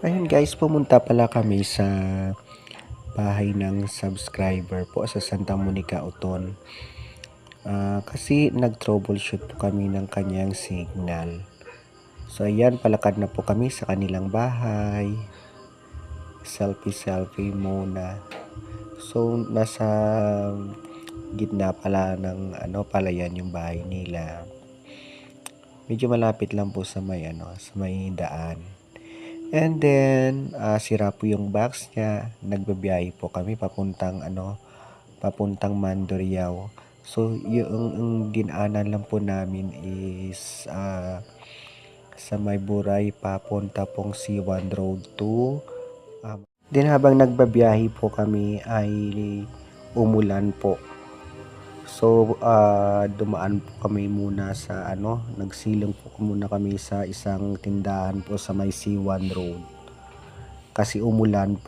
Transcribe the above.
Ayun guys, pumunta pala kami sa bahay ng subscriber po sa Santa Monica, Uton. Kasi nag-troubleshoot po kami ng kanyang signal. So ayan, palakad na po kami sa kanilang bahay. Selfie muna. So nasa gitna pala ng palayan yung bahay nila. Medyo malapit lang po sa may daan. And then sira po yung box niya. Nagbabiyahe po kami papuntang Mandurriao. So yung dinaanan lang po namin is sa may Buray papunta pong C1 Road 2. Then habang nagbabiyahe po kami ay umulan po. So dumaan po kami muna sa nagsilong po muna kami sa isang tindahan po sa may C1 Road. Kasi umulan po.